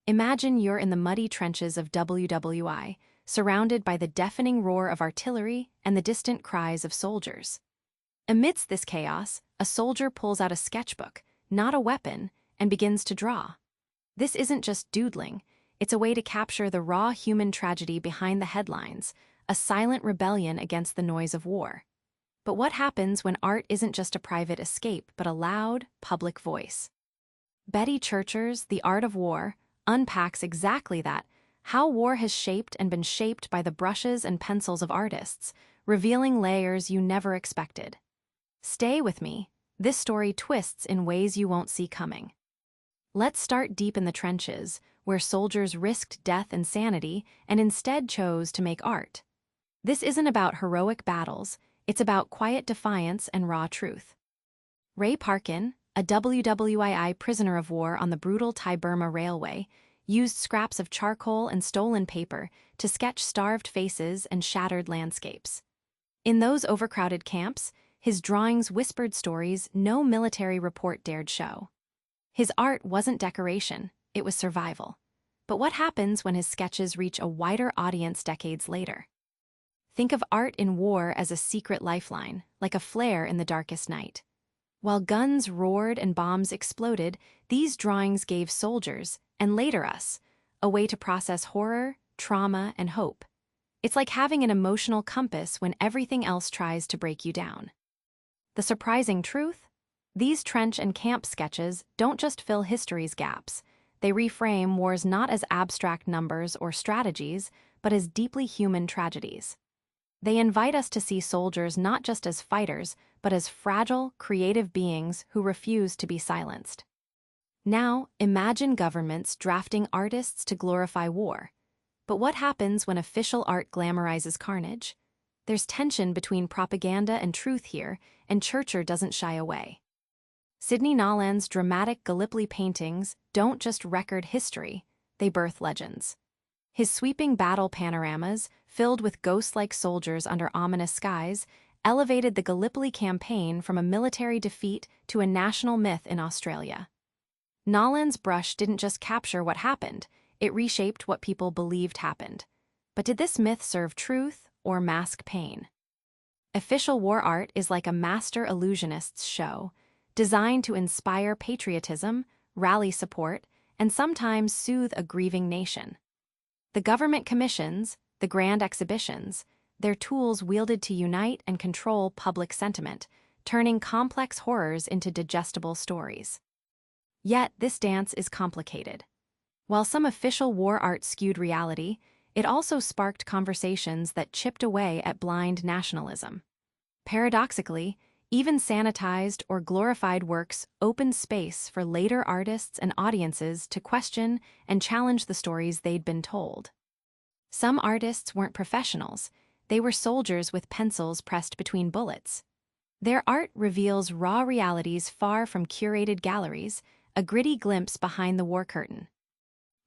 Imagine you're in the muddy trenches of WWI, surrounded by the deafening roar of artillery and the distant cries of soldiers. Amidst this chaos, a soldier pulls out a sketchbook, not a weapon, and begins to draw. This isn't just doodling, it's a way to capture the raw human tragedy behind the headlines, a silent rebellion against the noise of war. But what happens when art isn't just a private escape, but a loud, public voice? Betty Churcher's The Art of War unpacks exactly that, how war has shaped and been shaped by the brushes and pencils of artists, revealing layers you never expected. Stay with me. This story twists in ways you won't see coming. Let's start deep in the trenches, where soldiers risked death and sanity and instead chose to make art. This isn't about heroic battles, it's about quiet defiance and raw truth. Ray Parkin, a WWII prisoner of war on the brutal Thai-Burma Railway, used scraps of charcoal and stolen paper to sketch starved faces and shattered landscapes. In those overcrowded camps, his drawings whispered stories no military report dared show. His art wasn't decoration, it was survival. But what happens when his sketches reach a wider audience decades later? Think of art in war as a secret lifeline, like a flare in the darkest night. While guns roared and bombs exploded, these drawings gave soldiers, and later us, a way to process horror, trauma, and hope. It's like having an emotional compass when everything else tries to break you down. The surprising truth? These trench and camp sketches don't just fill history's gaps. They reframe wars not as abstract numbers or strategies, but as deeply human tragedies. They invite us to see soldiers not just as fighters, but as fragile, creative beings who refuse to be silenced. Now, imagine governments drafting artists to glorify war. But what happens when official art glamorizes carnage? There's tension between propaganda and truth here, and Churcher doesn't shy away. Sidney Nolan's dramatic Gallipoli paintings don't just record history, they birth legends. His sweeping battle panoramas, filled with ghost-like soldiers under ominous skies, elevated the Gallipoli campaign from a military defeat to a national myth in Australia. Nolan's brush didn't just capture what happened, it reshaped what people believed happened. But did this myth serve truth or mask pain? Official war art is like a master illusionist's show, designed to inspire patriotism, rally support, and sometimes soothe a grieving nation. The government commissions, the grand exhibitions, they're tools wielded to unite and control public sentiment, turning complex horrors into digestible stories. Yet this dance is complicated. While some official war art skewed reality, it also sparked conversations that chipped away at blind nationalism. Paradoxically, even sanitized or glorified works opened space for later artists and audiences to question and challenge the stories they'd been told. Some artists weren't professionals, they were soldiers with pencils pressed between bullets. Their art reveals raw realities far from curated galleries, a gritty glimpse behind the war curtain.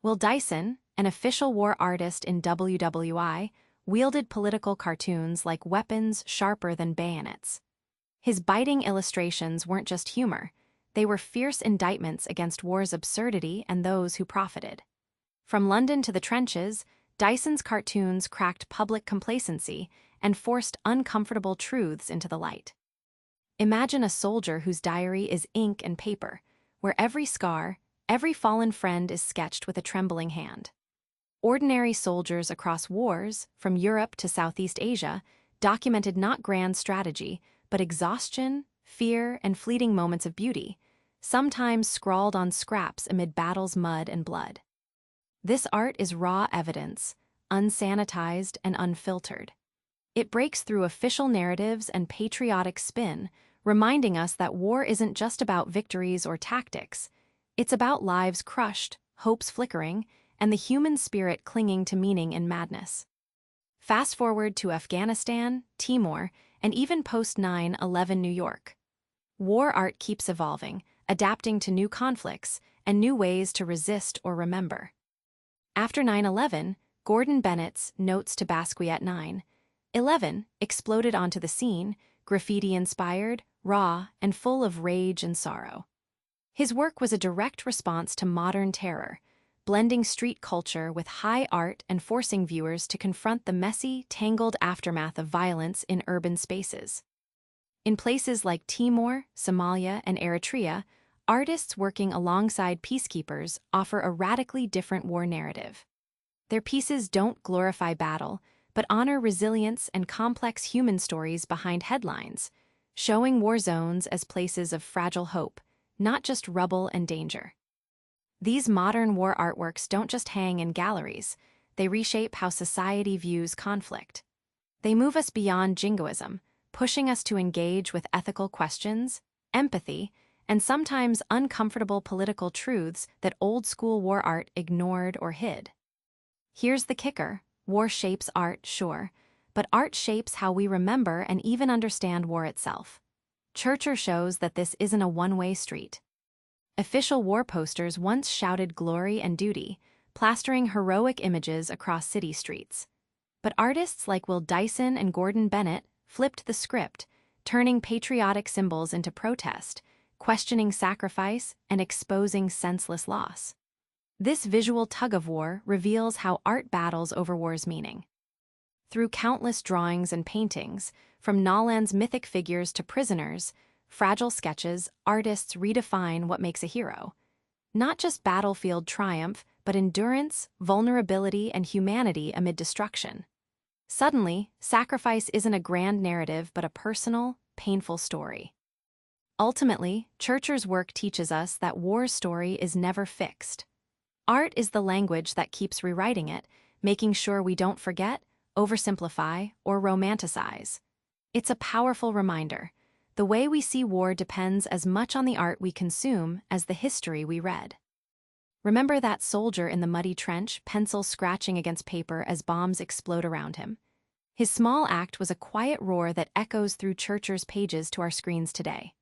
Will Dyson, an official war artist in WWI, wielded political cartoons like weapons sharper than bayonets. His biting illustrations weren't just humor, they were fierce indictments against war's absurdity and those who profited. From London to the trenches, Dyson's cartoons cracked public complacency and forced uncomfortable truths into the light. Imagine a soldier whose diary is ink and paper, where every scar, every fallen friend is sketched with a trembling hand. Ordinary soldiers across wars, from Europe to Southeast Asia, documented not grand strategy, but exhaustion, fear, and fleeting moments of beauty, sometimes scrawled on scraps amid battle's mud and blood. This art is raw evidence, unsanitized and unfiltered. It breaks through official narratives and patriotic spin, reminding us that war isn't just about victories or tactics. It's about lives crushed, hopes flickering, and the human spirit clinging to meaning in madness. Fast forward to Afghanistan, Timor, and even post-9/11 New York. War art keeps evolving, adapting to new conflicts and new ways to resist or remember. After 9/11, Gordon Bennett's Notes to Basquiat 9/11 exploded onto the scene, graffiti-inspired, raw, and full of rage and sorrow. His work was a direct response to modern terror, blending street culture with high art and forcing viewers to confront the messy, tangled aftermath of violence in urban spaces. In places like Timor, Somalia, and Eritrea, artists working alongside peacekeepers offer a radically different war narrative. Their pieces don't glorify battle, but honor resilience and complex human stories behind headlines, showing war zones as places of fragile hope, not just rubble and danger. These modern war artworks don't just hang in galleries, they reshape how society views conflict. They move us beyond jingoism, pushing us to engage with ethical questions, empathy, and sometimes uncomfortable political truths that old-school war art ignored or hid. Here's the kicker: war shapes art, sure, but art shapes how we remember and even understand war itself. Churcher shows that this isn't a one-way street. Official war posters once shouted glory and duty, plastering heroic images across city streets. But artists like Will Dyson and Gordon Bennett flipped the script, turning patriotic symbols into protest, questioning sacrifice, and exposing senseless loss. This visual tug-of-war reveals how art battles over war's meaning. Through countless drawings and paintings, from Noland's mythic figures to prisoners, fragile sketches, artists redefine what makes a hero. Not just battlefield triumph, but endurance, vulnerability, and humanity amid destruction. Suddenly, sacrifice isn't a grand narrative but a personal, painful story. Ultimately, Churcher's work teaches us that war's story is never fixed. Art is the language that keeps rewriting it, making sure we don't forget, oversimplify, or romanticize. It's a powerful reminder. The way we see war depends as much on the art we consume as the history we read. Remember that soldier in the muddy trench, pencil scratching against paper as bombs explode around him? His small act was a quiet roar that echoes through Churcher's pages to our screens today.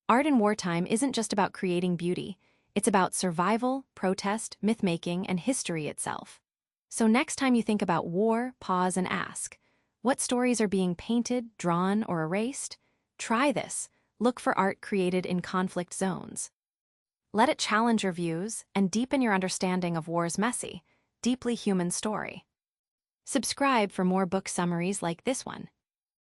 Art in wartime isn't just about creating beauty, it's about survival, protest, myth-making, and history itself. So next time you think about war, pause and ask, what stories are being painted, drawn, or erased? Try this. Look for art created in conflict zones. Let it challenge your views and deepen your understanding of war's messy, deeply human story. Subscribe for more book summaries like this one.